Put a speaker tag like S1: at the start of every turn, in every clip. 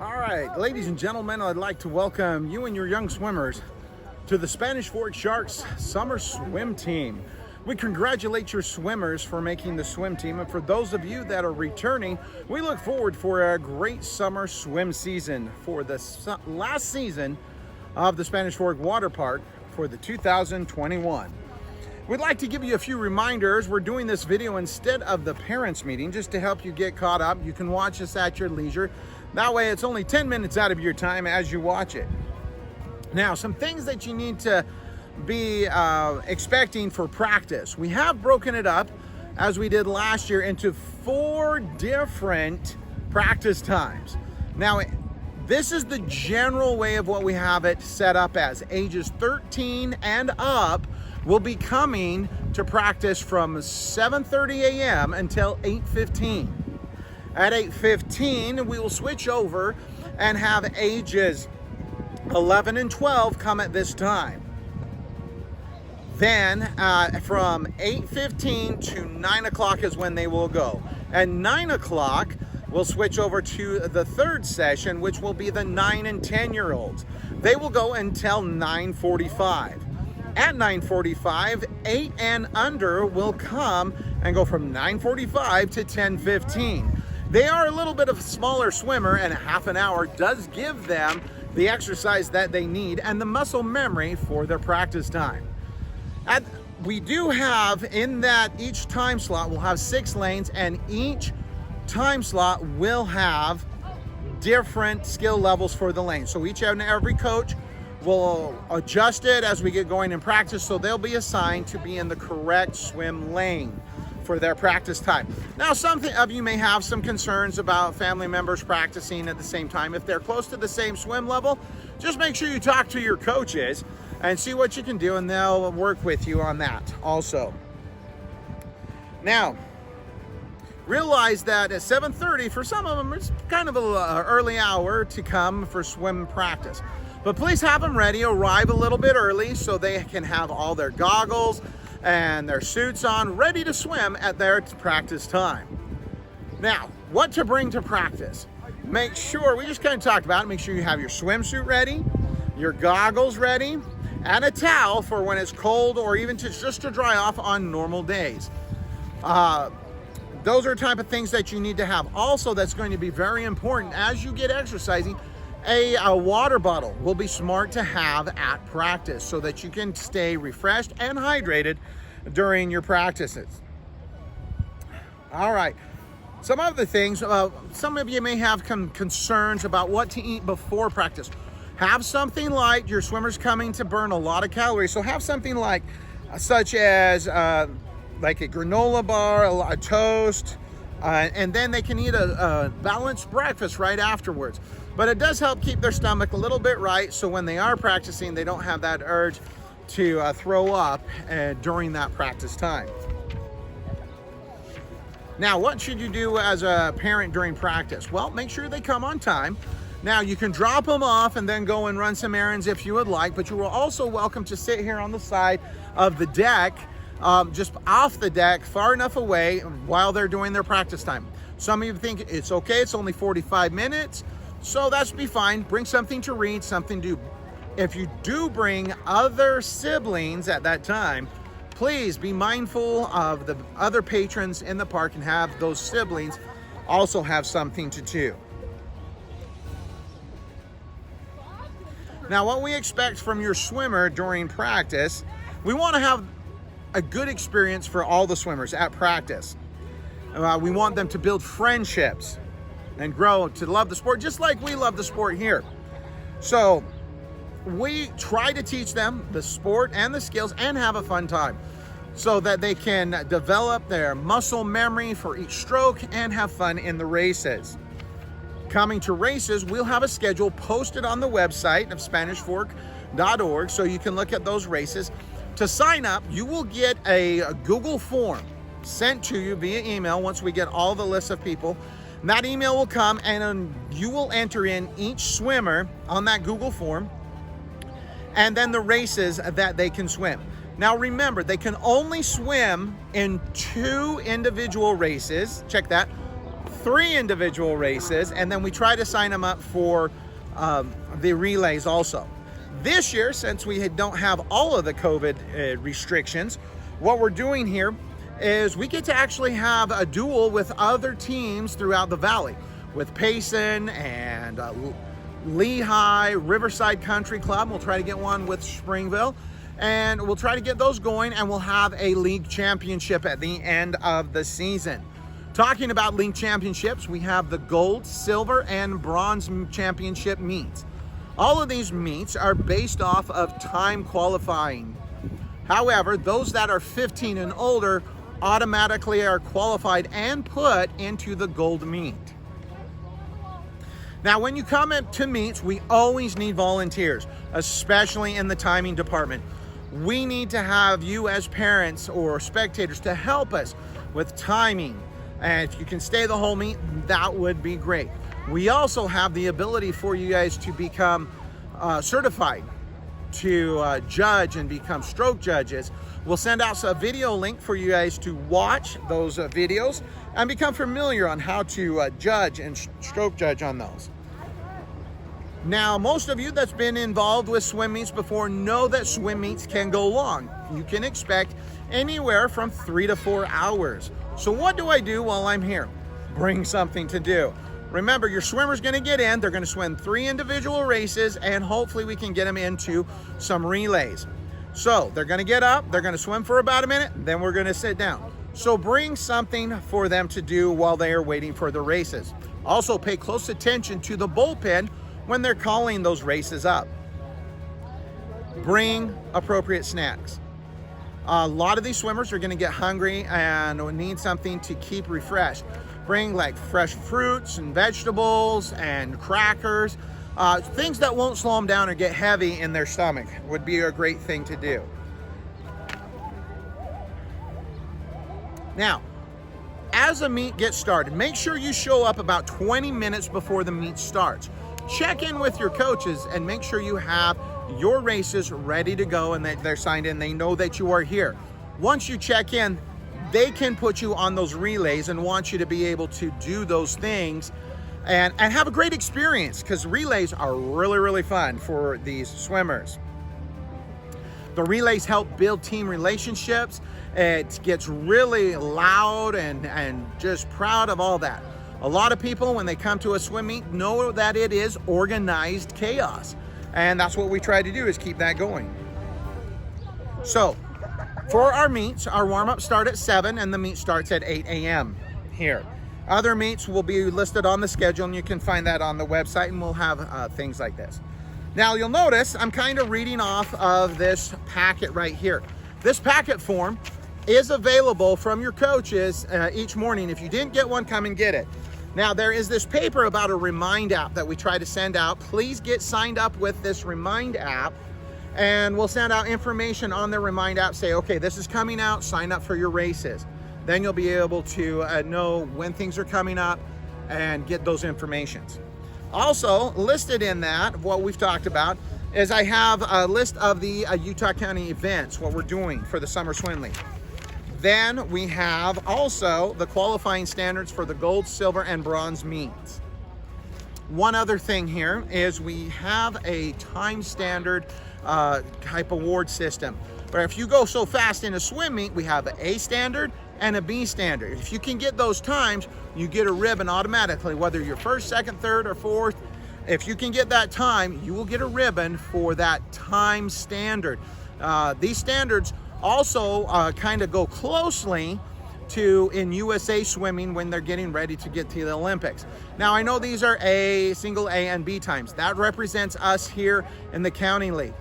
S1: All right, ladies and gentlemen, I'd like to welcome you and your young swimmers to the Spanish Fork Sharks Summer Swim Team. We congratulate your swimmers for making the swim team, and for those of you that are returning, we look forward for a great summer swim season for the last season of the Spanish Fork Waterpark for the 2021. We'd like to give you a few reminders. We're doing this video instead of the parents meeting just to help you get caught up. You can watch us at your leisure. That way it's only 10 minutes out of your time as you watch it. Now, some things that you need to be expecting for practice. We have broken it up, as we did last year, into 4 different practice times. Now, this is the general way of what we have it set up as. Ages 13 and up will be coming to practice from 7:30 a.m. until 8:15. At 8:15, we will switch over and have ages 11 and 12 come at this time. Then from 8:15 to 9 o'clock is when they will go. At 9 o'clock, we'll switch over to the third session, which will be the 9 and 10-year-olds. They will go until 9:45. At 9:45, 8 and under will come and go from 9:45 to 10:15. They are a little bit of a smaller swimmer, and a half an hour does give them the exercise that they need and the muscle memory for their practice time. We do have in that each time slot will have 6 lanes, and each time slot will have different skill levels for the lane. So each and every coach will adjust it as we get going in practice, so they'll be assigned to be in the correct swim lane for their practice time. Now, some of you may have some concerns about family members practicing at the same time. If they're close to the same swim level, just make sure you talk to your coaches and see what you can do, and they'll work with you on that also. Now, realize that at 7:30, for some of them, it's kind of an early hour to come for swim practice. But please have them ready, arrive a little bit early so they can have all their goggles and their suits on, ready to swim at their practice time. Now, what to bring to practice? Make sure, we just kind of talked about it, make sure you have your swimsuit ready, your goggles ready, and a towel for when it's cold, or even just to dry off on normal days. Those are type of things that you need to have. Also, that's going to be very important as you get exercising. A water bottle will be smart to have at practice so that you can stay refreshed and hydrated during your practices. All right, some other things, some of you may have concerns about what to eat before practice. Have something light. Your swimmer's coming to burn a lot of calories, so have something like such as like a granola bar, a toast, and then they can eat a balanced breakfast right afterwards. But it does help keep their stomach a little bit right, so when they are practicing, they don't have that urge to throw up during that practice time. Now, what should you do as a parent during practice? Well, make sure they come on time. Now, you can drop them off and then go and run some errands if you would like, but you are also welcome to sit here on the side of the deck, just off the deck, far enough away while they're doing their practice time. Some of you think it's okay, it's only 45 minutes. So that's be fine. Bring something to read, something to do. If you do bring other siblings at that time, please be mindful of the other patrons in the park and have those siblings also have something to do. Now, what we expect from your swimmer during practice, we want to have a good experience for all the swimmers at practice. We want them to build friendships and grow to love the sport, just like we love the sport here. So we try to teach them the sport and the skills and have a fun time so that they can develop their muscle memory for each stroke and have fun in the races. Coming to races, we'll have a schedule posted on the website of SpanishFork.org so you can look at those races. To sign up, you will get a Google form sent to you via email once we get all the lists of people. And that email will come, and you will enter in each swimmer on that Google form and then the races that they can swim. Now remember, they can only swim in 2 individual races. Check that. 3 individual races, and then we try to sign them up for the relays also. This year, since we don't have all of the COVID restrictions, what we're doing here is we get to actually have a duel with other teams throughout the valley, with Payson and Lehigh, Riverside Country Club. We'll try to get one with Springville, and we'll try to get those going, and we'll have a league championship at the end of the season. Talking about league championships, we have the gold, silver, and bronze championship meets. All of these meets are based off of time qualifying. However, those that are 15 and older automatically are qualified and put into the gold meet. Now, when you come to meets, we always need volunteers, especially in the timing department. We need to have you as parents or spectators to help us with timing. And if you can stay the whole meet, that would be great. We also have the ability for you guys to become certified to judge and become stroke judges. We'll send out a video link for you guys to watch those videos and become familiar on how to judge and stroke judge on those. Now, most of you that's been involved with swim meets before know that swim meets can go long. You can expect anywhere from 3 to 4 hours. So what do I do while I'm here? Bring something to do. Remember, your swimmer's going to get in. They're going to swim 3 individual races, and hopefully we can get them into some relays. So they're going to get up, they're going to swim for about a minute, then we're going to sit down. So bring something for them to do while they are waiting for the races. Also pay close attention to the bullpen when they're calling those races up. Bring appropriate snacks. A lot of these swimmers are going to get hungry and need something to keep refreshed. Bring like fresh fruits and vegetables and crackers. Things that won't slow them down or get heavy in their stomach would be a great thing to do. Now, as a meet gets started, make sure you show up about 20 minutes before the meet starts. Check in with your coaches and make sure you have your races ready to go and that they're signed in. They know that you are here. Once you check in, they can put you on those relays and want you to be able to do those things and have a great experience, because relays are really, really fun for these swimmers. The relays help build team relationships. It gets really loud and just proud of all that. A lot of people, when they come to a swim meet, know that it is organized chaos. And that's what we try to do, is keep that going. So for our meets, our warm-up start at 7 and the meet starts at 8 a.m. here. Other meets will be listed on the schedule, and you can find that on the website, and we'll have things like this. Now, you'll notice I'm kind of reading off of this packet right here. This packet form is available from your coaches each morning. If you didn't get one, come and get it. Now, there is this paper about a Remind app that we try to send out. Please get signed up with this Remind app, and we'll send out information on the Remind app. Say, okay, this is coming out, sign up for your races. Then you'll be able to know when things are coming up and get those informations. Also, listed in that, what we've talked about, is I have a list of the Utah County events, what we're doing for the Summer Swim League. Then we have also the qualifying standards for the gold, silver, and bronze meets. One other thing here is we have a time standard type award system. But if you go so fast in a swim meet, we have an A standard and a B standard. If you can get those times, you get a ribbon automatically, whether you're first, second, third, or fourth. If you can get that time, you will get a ribbon for that time standard. These standards also kind of go closely to in USA Swimming when they're getting ready to get to the Olympics. Now, I know these are single A and B times. That represents us here in the county league.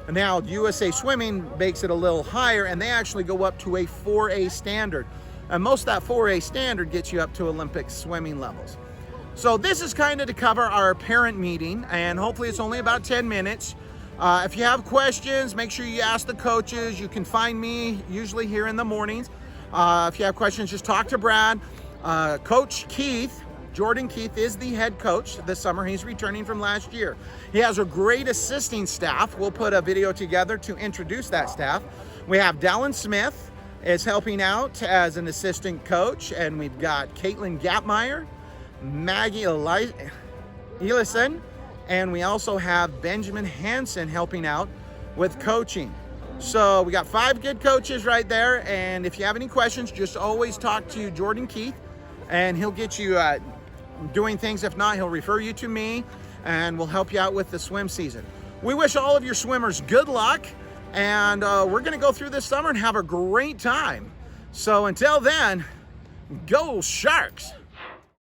S1: Now, USA Swimming makes it a little higher, and they actually go up to a 4A standard. And most of that 4A standard gets you up to Olympic swimming levels. So this is kind of to cover our parent meeting, and hopefully it's only about 10 minutes. If you have questions, make sure you ask the coaches. You can find me usually here in the mornings. If you have questions, just talk to Brad. Coach Keith, Jordan Keith, is the head coach this summer. He's returning from last year. He has a great assisting staff. We'll put a video together to introduce that staff. We have Dallin Smith is helping out as an assistant coach, and we've got Caitlin Gapmeyer, Maggie Elison, and we also have Benjamin Hansen helping out with coaching. So we got 5 good coaches right there, and if you have any questions, just always talk to Jordan Keith, and he'll get you doing things. If not, he'll refer you to me, and we'll help you out with the swim season. We wish all of your swimmers good luck, and we're going to go through this summer and have a great time. So until then, go Sharks!